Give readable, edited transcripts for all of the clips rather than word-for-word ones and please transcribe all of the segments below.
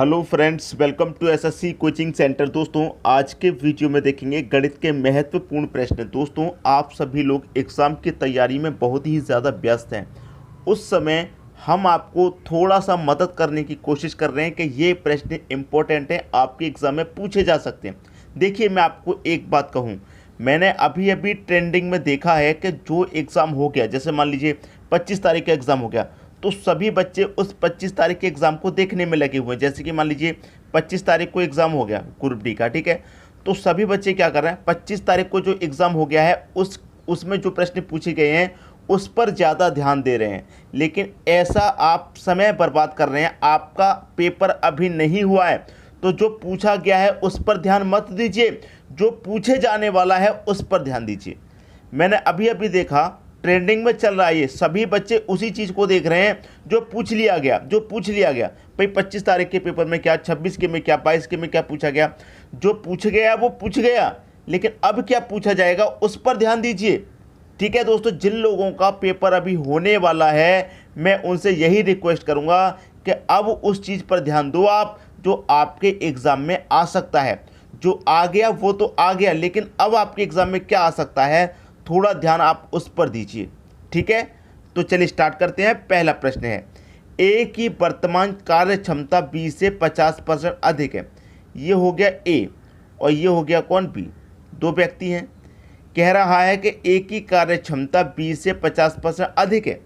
Hello friends, welcome to SSC coaching centre. दोस्तों, आज के वीडियो में देखेंगे गणित के महत्वपूर्ण प्रश्न। दोस्तों, आप सभी लोग एग्ज़ाम की तैयारी में बहुत ही ज़्यादा व्यस्त हैं। उस समय हम आपको थोड़ा सा मदद करने की कोशिश कर रहे हैं कि ये प्रश्न इम्पोर्टेंट हैं, आपके एग्ज़ाम में पूछे जा सकते हैं। देखिए, मैं आपको एक बात कहूँ, मैंने अभी अभी ट्रेंडिंग में देखा है कि जो एग्ज़ाम हो गया, जैसे मान लीजिए 25 तारीख का एग्ज़ाम हो गया, तो सभी बच्चे उस 25 तारीख के एग्ज़ाम को देखने में लगे हुए हैं। जैसे कि मान लीजिए 25 तारीख को एग्ज़ाम हो गया ग्रुप डी का, ठीक है, तो सभी बच्चे क्या कर रहे हैं, 25 तारीख को जो एग्ज़ाम हो गया है उसमें जो प्रश्न पूछे गए हैं उस पर ज़्यादा ध्यान दे रहे हैं। लेकिन ऐसा आप समय बर्बाद कर रहे हैं, आपका पेपर अभी नहीं हुआ है, तो जो पूछा गया है उस पर ध्यान मत दीजिए, जो पूछे जाने वाला है उस पर ध्यान दीजिए। मैंने अभी अभी देखा, ट्रेंडिंग में चल रहा है, ये सभी बच्चे उसी चीज़ को देख रहे हैं जो पूछ लिया गया भाई 25 तारीख के पेपर में क्या, 26 के में क्या, 22 के में क्या पूछा गया। जो पूछ गया वो पूछ गया, लेकिन अब क्या पूछा जाएगा उस पर ध्यान दीजिए। ठीक है दोस्तों, जिन लोगों का पेपर अभी होने वाला है, मैं उनसे यही रिक्वेस्ट करूंगा कि अब उस चीज़ पर ध्यान दो आप, जो आपके एग्ज़ाम में आ सकता है। जो आ गया वो तो आ गया, लेकिन अब आपके एग्ज़ाम में क्या आ सकता है, थोड़ा ध्यान आप उस पर दीजिए। ठीक है, तो चलिए स्टार्ट करते हैं। पहला प्रश्न है, ए की वर्तमान कार्य क्षमता बी से 50% अधिक है। ये हो गया ए और ये हो गया कौन, बी। दो व्यक्ति हैं, कह रहा है कि ए की कार्य क्षमता बी से 50% अधिक है।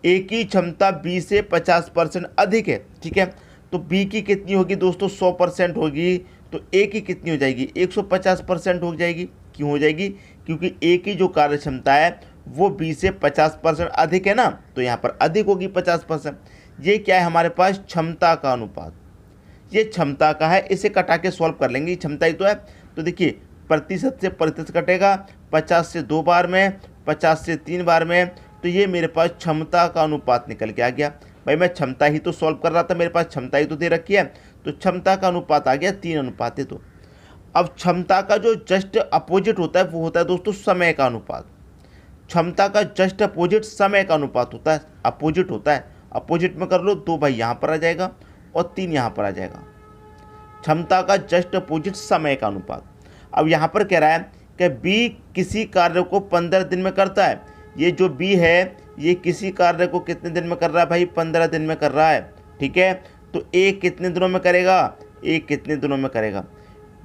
ए की क्षमता बी से 50% अधिक है, ठीक है, तो बी की कितनी होगी दोस्तों, 100% होगी, तो ए की कितनी हो जाएगी, 150% हो जाएगी। क्यों हो जाएगी, क्योंकि ए की जो कार्य क्षमता है वो बी से 50% अधिक है ना, तो यहाँ पर अधिक होगी 50%। ये क्या है हमारे पास, क्षमता का अनुपात, ये क्षमता का है, इसे कटा के सॉल्व कर लेंगे, क्षमता ही तो है। तो देखिए, प्रतिशत से प्रतिशत कटेगा, 50 से 2 बार में, 50 से 3 बार में, तो ये मेरे पास क्षमता का अनुपात निकल के आ गया। भाई मैं क्षमता ही तो सॉल्व कर रहा था, मेरे पास क्षमता ही तो दे रखी है, तो क्षमता का अनुपात आ गया 3:2। तो अब क्षमता का जो जस्ट अपोजिट होता है वो होता है दोस्तों समय का अनुपात। क्षमता का जस्ट अपोजिट समय का अनुपात होता है, अपोजिट होता है। अपोजिट में कर लो, 2 भाई यहाँ पर आ जाएगा और 3 यहाँ पर आ जाएगा। क्षमता का जस्ट अपोजिट समय का अनुपात। अब यहाँ पर कह रहा है कि बी किसी कार्य को 15 दिन में करता है। ये जो बी है ये किसी कार्य को कितने दिन में कर रहा है भाई, 15 दिन में कर रहा है। ठीक है, तो ए कितने दिनों में करेगा, ए कितने दिनों में करेगा,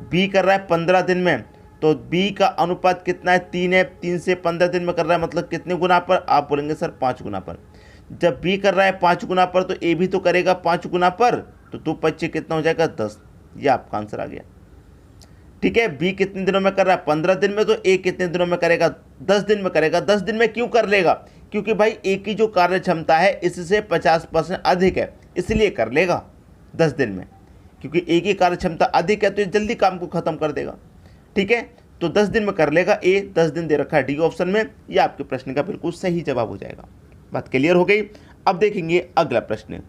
बी कर रहा है 15 दिन में, तो बी का अनुपात कितना है, 3 है, 3 से 15 दिन में कर रहा है, मतलब कितने गुना पर, आप बोलेंगे सर 5 गुना पर। जब बी कर रहा है 5 गुना पर, तो ए भी तो करेगा 5 गुना पर, तो 2 5 कितना हो जाएगा, 10। ये आपका आंसर आ गया। ठीक है, बी कितने दिनों में कर रहा है, 15 दिन में, तो ए कितने दिनों में करेगा, 10 दिन में करेगा। 10 दिन में क्यों कर लेगा, क्योंकि भाई ए की जो कार्य क्षमता है इससे 50% अधिक है, इसलिए कर लेगा 10 दिन में, क्योंकि ए की कार्य क्षमता अधिक है तो ये जल्दी काम को खत्म कर देगा। ठीक है, तो 10 दिन में कर लेगा, ए 10 दिन दे रखा है डी ऑप्शन में, ये आपके प्रश्न का बिल्कुल सही जवाब हो जाएगा। बात क्लियर हो गई। अब देखेंगे अगला प्रश्न।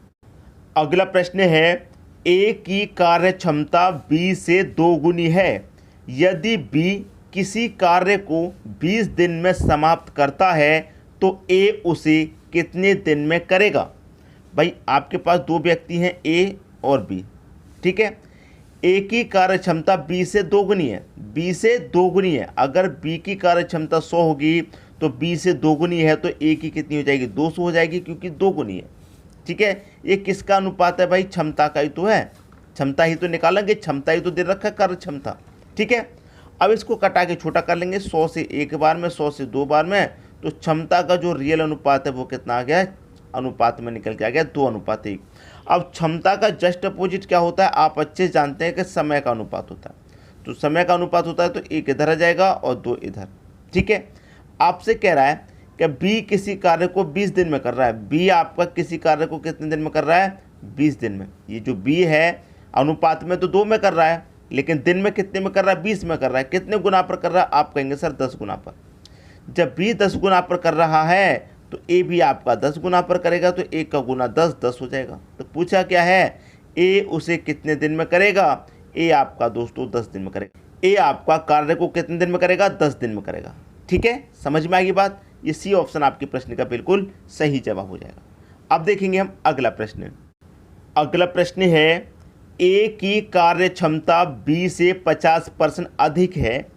अगला प्रश्न है, ए की कार्य क्षमता बी से 2 गुनी है। यदि बी किसी कार्य को 20 दिन में समाप्त करता है तो ए उसे कितने दिन में करेगा। भाई आपके पास दो व्यक्ति हैं, ए और बी। ठीक है, ए की कार्य क्षमता बी से 2 गुनी है, बी से 2 गुनी है। अगर बी की कार्य क्षमता 100 होगी तो बी से 2 गुनी है, तो ए की कितनी हो जाएगी, 200 हो जाएगी, क्योंकि 2 गुनी है। ठीक है, ये किसका अनुपात है भाई, क्षमता का ही तो है, क्षमता ही तो निकालेंगे, क्षमता ही तो दे रखा है कार्य क्षमता। ठीक है, अब इसको कटा के छोटा कर लेंगे, 100 से 1 बार में, 100 से 2 बार में, तो क्षमता का जो रियल अनुपात है वो कितना आ गया, अनुपात में निकल के आ गया 2:1। अब क्षमता का जस्ट अपोजिट क्या होता है, आप अच्छे जानते हैं कि समय का अनुपात होता है। तो समय का अनुपात होता है तो 1 इधर आ जाएगा और 2 इधर। ठीक है, आपसे कह रहा है कि बी किसी कार्य को 20 दिन में कर रहा है। बी आपका किसी कार्य को कितने दिन में कर रहा है, 20 दिन में। ये जो बी है अनुपात में तो 2 में कर रहा है, लेकिन दिन में कितने में कर रहा है, 20 में कर रहा है। कितने गुना पर कर रहा है, आप कहेंगे सर 10 गुना पर। जब बी 10 गुना पर कर रहा है तो ए भी आपका 10 गुना पर करेगा, तो 1 का गुना 10, 10 हो जाएगा। तो पूछा क्या है, ए उसे कितने दिन में करेगा, ए आपका दोस्तों 10 दिन में करेगा। ए आपका कार्य को कितने दिन में करेगा, 10 दिन में करेगा। ठीक है, समझ में आएगी बात। ये सी ऑप्शन आपके प्रश्न का बिल्कुल सही जवाब हो जाएगा। अब देखेंगे हम अगला प्रश्न। अगला प्रश्न है, ए की कार्य क्षमता बी से 50% अधिक है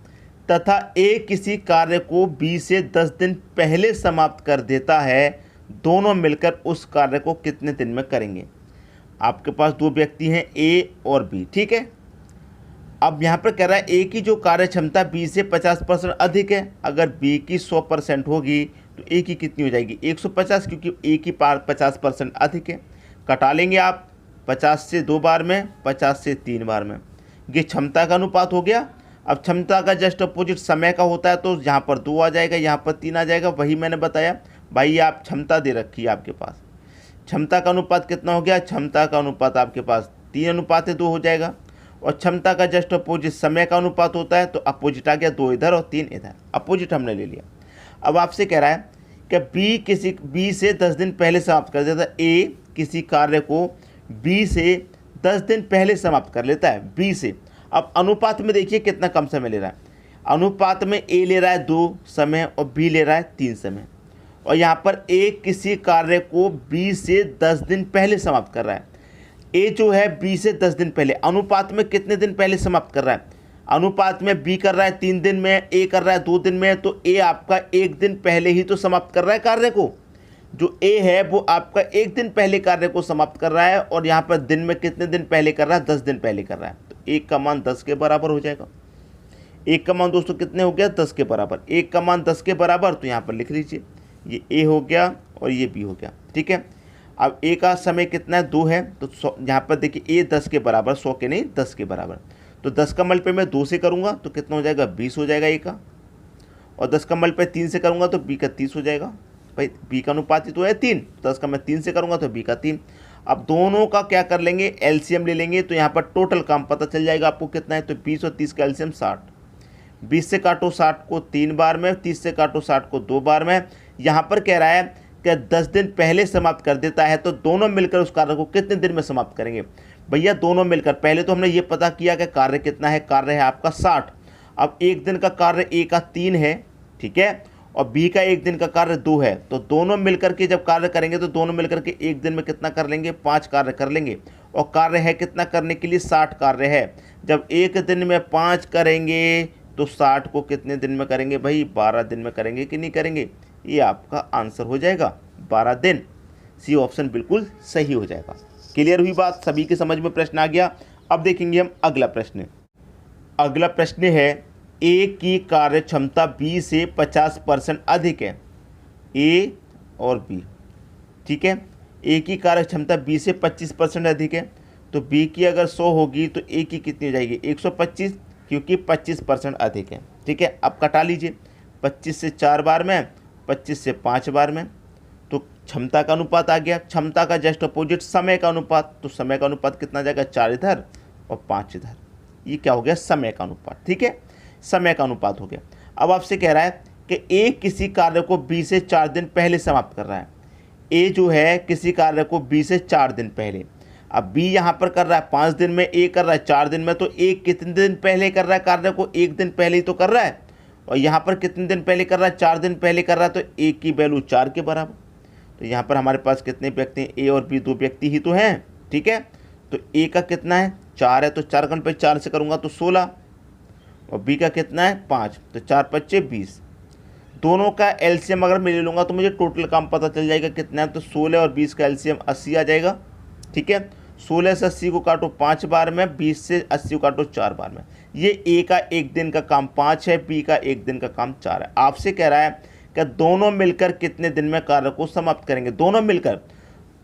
तथा ए किसी कार्य को बी से 10 दिन पहले समाप्त कर देता है, दोनों मिलकर उस कार्य को कितने दिन में करेंगे। आपके पास दो व्यक्ति हैं ए और बी, ठीक है। अब यहाँ पर कह रहा है ए की जो कार्य क्षमता बी से 50% अधिक है, अगर बी की 100% होगी तो ए की कितनी हो जाएगी 150, क्योंकि ए की 50% अधिक है। कटा लेंगे आप 50 से 2 बार में, 50 से 3 बार में, ये क्षमता का अनुपात हो गया। अब क्षमता का जस्ट अपोजिट समय का होता है, तो यहाँ पर 2 आ जाएगा, यहाँ पर 3 आ जाएगा। वही मैंने बताया भाई, आप क्षमता दे रखी है आपके पास, क्षमता का अनुपात कितना हो गया, क्षमता का अनुपात आपके पास 3:2 हो जाएगा। और क्षमता का जस्ट अपोजिट समय का अनुपात होता है, तो अपोजिट आ गया, 2 इधर और 3 इधर, अपोजिट हमने ले लिया। अब आपसे कह रहा है कि बी से 10 दिन पहले समाप्त कर देता है। ए किसी कार्य को बी से 10 दिन पहले समाप्त कर लेता है, बी से। अब अनुपात में देखिए कितना कम समय ले रहा है। अनुपात में ए ले रहा है 2 समय और बी ले रहा है 3 समय। और यहाँ पर ए किसी कार्य को बी से 10 दिन पहले समाप्त कर रहा है। ए जो है बी से 10 दिन पहले, अनुपात में कितने दिन पहले समाप्त कर रहा है। अनुपात में बी कर रहा है 3 दिन में, ए कर रहा है 2 दिन में, तो ए आपका 1 दिन पहले ही तो समाप्त कर रहा है कार्य को। जो ए है वो आपका 1 दिन पहले कार्य को समाप्त कर रहा है, और यहाँ पर दिन में कितने दिन पहले कर रहा है, 10 दिन पहले कर रहा है। तो 1 का मान 10 के बराबर हो जाएगा। 1 का मान दोस्तों कितने हो गया, 10 के बराबर। 1 का मान 10 के बराबर, तो यहाँ पर लिख लीजिए, ये ए हो गया और ये बी हो गया, ठीक है। अब ए का समय कितना है, 2 है, तो यहाँ पर देखिए ए 10 के बराबर, 100 के नहीं 10 के बराबर। तो 10 का मल्टीप्लाई मैं 2 से करूँगा तो कितना हो जाएगा, 20 हो जाएगा ए का। और 10 का मल्टीप्लाई 3 से करूँगा तो बी का 30 हो जाएगा। भाई बी का अनुपात ही तो है 3, 10 का मैं 3 से करूँगा तो बी का 3। अब दोनों का क्या कर लेंगे, एलसीएम ले लेंगे, तो यहाँ पर टोटल काम पता चल जाएगा आपको कितना है। तो 20 और 30 का एलसीएम 60। 20 से काटो 60 को 3 बार में, 30 से काटो 60 को 2 बार में। यहाँ पर कह रहा है कि 10 दिन पहले समाप्त कर देता है, तो दोनों मिलकर उस कार्य को कितने दिन में समाप्त करेंगे। भैया दोनों मिलकर, पहले तो हमने ये पता किया कि कार्य कितना है, कार्य है आपका 60। अब 1 दिन का कार्य ए का 3 है, ठीक है, और बी का 1 दिन का कार्य 2 है। तो दोनों मिलकर के जब कार्य करेंगे तो दोनों मिलकर के 1 दिन में कितना कर लेंगे, 5 कार्य कर लेंगे। और कार्य है कितना करने के लिए, 60 कार्य है। जब 1 दिन में 5 करेंगे तो 60 को कितने दिन में करेंगे भाई, 12 दिन में करेंगे कि नहीं करेंगे। ये आपका आंसर हो जाएगा 12 दिन। सी ऑप्शन बिल्कुल सही हो जाएगा। क्लियर हुई बात, सभी के समझ में प्रश्न आ गया। अब देखेंगे हम अगला प्रश्न। अगला प्रश्न है, ए की कार्य क्षमता बी से 50% अधिक है, ए और बी, ठीक है। ए की कार्य क्षमता बी से 25% अधिक है, तो बी की अगर 100 होगी तो ए की कितनी हो जाएगी 125, क्योंकि 25% अधिक है, ठीक है। अब कटा लीजिए, 25 से 4 बार में, 25 से 5 बार में, तो क्षमता का अनुपात आ गया। क्षमता का जस्ट अपोजिट समय का अनुपात, तो समय का अनुपात कितना जाएगा, 4 इधर और 5 इधर। ये क्या हो गया, समय का अनुपात, ठीक है, समय का अनुपात हो गया। अब आपसे कह रहा है कि ए किसी कार्य को बी से 4 दिन पहले समाप्त कर रहा है। ए जो है किसी कार्य को बी से 4 दिन पहले, अब बी यहाँ पर कर रहा है 5 दिन में, ए कर रहा है 4 दिन में, तो ए कितने दिन पहले कर रहा है कार्य को, 1 दिन पहले ही तो कर रहा है। और यहाँ पर कितने दिन पहले कर रहा है, 4 दिन पहले कर रहा है, तो ए की वैल्यू 4 के बराबर। तो यहाँ पर हमारे पास कितने व्यक्ति हैं, ए और बी 2 व्यक्ति ही तो हैं, ठीक है। तो ए का कितना है, 4 है, तो 4 गुण पे 4 से करूँगा तो 16, और बी का कितना है 5, तो 4 5 20। दोनों का एलसीएम अगर मैं ले लूँगा तो मुझे टोटल काम पता चल जाएगा कितना है। तो 16 और 20 का एलसीएम 80 आ जाएगा, ठीक है। 16 से 80 को काटो 5 बार में, 20 से 80 को काटो 4 बार में। ये ए का 1 दिन का काम 5 है, बी का 1 दिन का काम 4 है। आपसे कह रहा है कि दोनों मिलकर कितने दिन में कार्य को समाप्त करेंगे, दोनों मिलकर।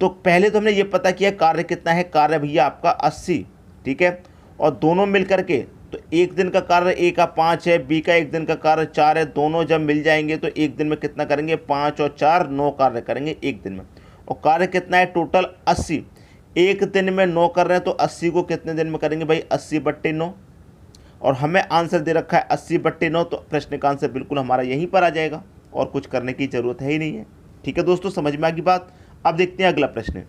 तो पहले तो हमने ये पता किया कार्य कितना है, कार्य भैया आपका 80, ठीक है। और दोनों मिलकर के, तो 1 दिन का कार्य ए का 5 है, बी का 1 दिन का कार्य 4 है। दोनों जब मिल जाएंगे तो 1 दिन में कितना करेंगे, 5 और 4 9 कार्य करेंगे 1 दिन में। और कार्य कितना है टोटल 80, 1 दिन में 9 कर रहे हैं, तो 80 को कितने दिन में करेंगे भाई, 80/9। और हमें आंसर दे रखा है 80/9, तो प्रश्न का आंसर बिल्कुल हमारा यहीं पर आ जाएगा, और कुछ करने की ज़रूरत है ही नहीं है। ठीक है दोस्तों, समझ में आ गई बात। अब देखते हैं अगला प्रश्न।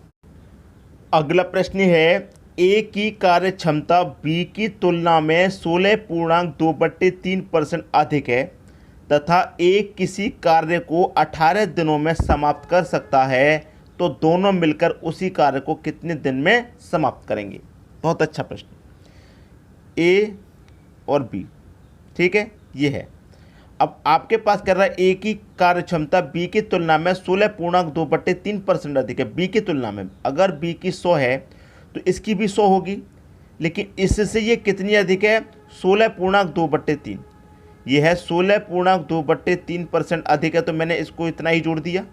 अगला प्रश्न है, ए की कार्य क्षमता बी की तुलना में 16.2/3% अधिक है तथा ए किसी कार्य को 18 दिनों में समाप्त कर सकता है, तो दोनों मिलकर उसी कार्य को कितने दिन में समाप्त करेंगे। बहुत अच्छा प्रश्न। ए और बी, ठीक है, ये है। अब आपके पास कर रहा है ए की कार्य क्षमता बी की तुलना में 16.2/3% अधिक है। बी की तुलना में अगर बी की 100 है तो इसकी भी 100 होगी, लेकिन इससे ये कितनी अधिक है? 16.2/3। ये है 16.2/3% अधिक है, तो मैंने इसको इतना ही जोड़ दिया।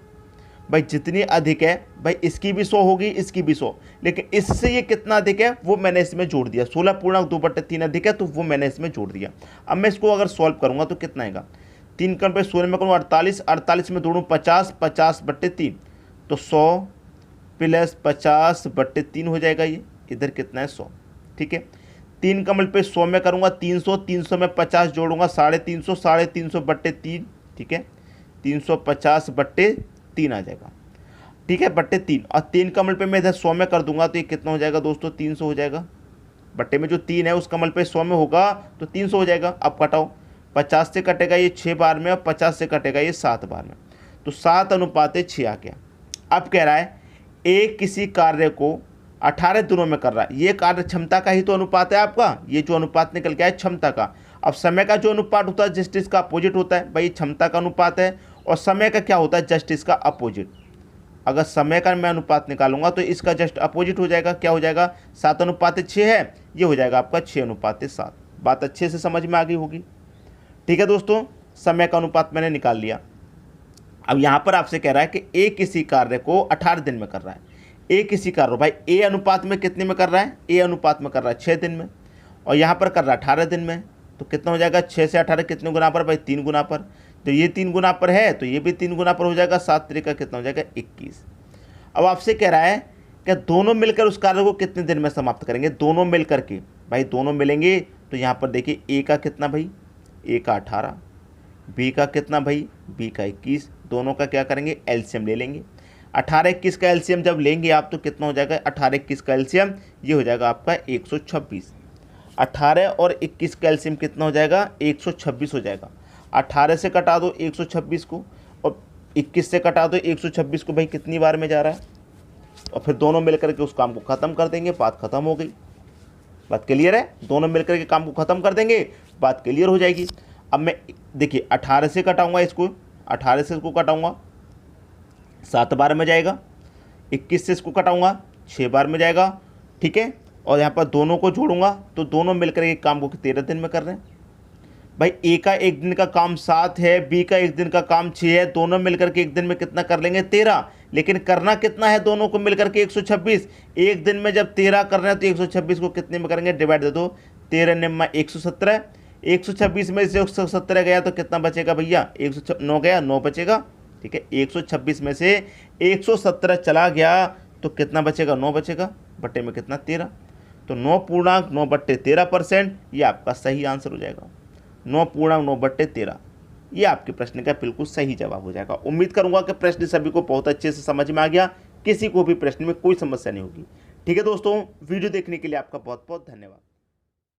भाई जितनी अधिक है भाई इसकी भी 100 होगी, इसकी भी 100, लेकिन इससे ये कितना अधिक है वो मैंने इसमें जोड़ दिया। 16.2/3 अधिक है तो वो मैंने इसमें जोड़ दिया। अब मैं इसको अगर सॉल्व करूंगा तो कितना आएगा? 3 का 16 में करूँ 48, 48 में जोड़ूँ 50, 50/3, तो 100 + 50/3 हो जाएगा। ये इधर कितना है? 100, ठीक है। 3 का मल्टीप्लाई 100 में करूँगा 300, 300 में 50 जोड़ूंगा 350, 350/3, ठीक है, 350/3 आ जाएगा, ठीक है, बट्टे 3। और 3 का मल्टीप्लाई मैं इधर 100 में कर दूंगा तो ये कितना हो जाएगा दोस्तों? 300 हो जाएगा। बट्टे में जो 3 है उसका मल्टीप्लाई 100 में होगा तो 300 हो जाएगा। अब कटाओ, 50 से कटेगा ये 6 बार में और 50 से कटेगा ये 7 बार में, तो 7:6 आ गया। अब कह रहा है ए किसी कार्य को 18 दिनों में कर रहा है। ये कार्य क्षमता का ही तो अनुपात है आपका, ये जो अनुपात निकल के आया क्षमता का। अब समय का जो अनुपात होता है जस्ट इसका अपोजिट होता है। भाई क्षमता का अनुपात है और समय का क्या होता है? जस्ट इसका अपोजिट। अगर समय का मैं अनुपात निकालूंगा तो इसका जस्ट अपोजिट हो जाएगा। क्या हो जाएगा? 7:6 है, ये हो जाएगा आपका 6:7। बात अच्छे से समझ में आ गई होगी, ठीक है दोस्तों। समय का अनुपात मैंने निकाल लिया। अब यहाँ पर आपसे कह रहा है कि ए किसी कार्य को 18 दिन में कर रहा है। ए किसी कार्य, भाई ए अनुपात में कितने में कर रहा है? ए अनुपात में कर रहा है 6 दिन में, और यहाँ पर कर रहा है 18 दिन में, तो कितना हो जाएगा? 6 से 18 कितने गुना पर? भाई 3 गुना पर। तो ये 3 गुना पर है तो ये भी 3 गुना पर हो जाएगा। 7 तरीका कितना हो जाएगा? 21। अब आपसे कह रहा है कि दोनों मिलकर उस कार्य को कितने दिन में समाप्त करेंगे? दोनों मिलकर के, भाई दोनों मिलेंगे तो यहाँ पर देखिए ए का कितना भाई? ए का 18, बी का कितना भाई? बी का 21। दोनों का क्या करेंगे? एलसीएम ले लेंगे। 18-21 का एलसीएम जब लेंगे आप तो कितना हो जाएगा? 18-21 का एलसीएम ये हो जाएगा आपका 126। 18 और 21 का एलसीएम कितना हो जाएगा? 126 हो जाएगा। 18 से कटा दो 126 को और 21 से कटा दो 126 को, भाई कितनी बार में जा रहा है? और फिर दोनों मिलकर के उस काम को ख़त्म कर देंगे। बात ख़त्म हो गई। बात क्लियर है? दोनों मिलकर के काम को ख़त्म कर देंगे, बात क्लियर हो जाएगी। अब मैं देखिए 18 से कटाऊंगा इसको, 18 से इसको कटाऊंगा 7 बार में जाएगा। 21 से इसको कटाऊंगा 6 बार में जाएगा, ठीक है। और यहाँ पर दोनों को जोड़ूंगा तो दोनों मिलकर एक काम को 13 दिन में कर रहे हैं। भाई ए का एक दिन का काम 7 है, बी का एक दिन का काम 6 है, दोनों मिलकर के एक दिन में कितना कर लेंगे? 13। लेकिन करना कितना है दोनों को मिलकर के? 126। एक दिन में जब 13 कर रहे हैं तो 126 को कितने में करेंगे? डिवाइड दे दो। 13 9 117। 126 में से 117 गया तो कितना बचेगा भैया? 109 गया, 9 बचेगा, ठीक है। 126 में से 117 चला गया तो कितना बचेगा? 9 बचेगा। बट्टे में कितना? 13। तो 9.9/13% ये आपका सही आंसर हो जाएगा। 9.9/13 ये आपके प्रश्न का बिल्कुल सही जवाब हो जाएगा। उम्मीद करूंगा कि प्रश्न सभी को बहुत अच्छे से समझ में आ गया, किसी को भी प्रश्न में कोई समस्या नहीं होगी। ठीक है दोस्तों, वीडियो देखने के लिए आपका बहुत बहुत धन्यवाद।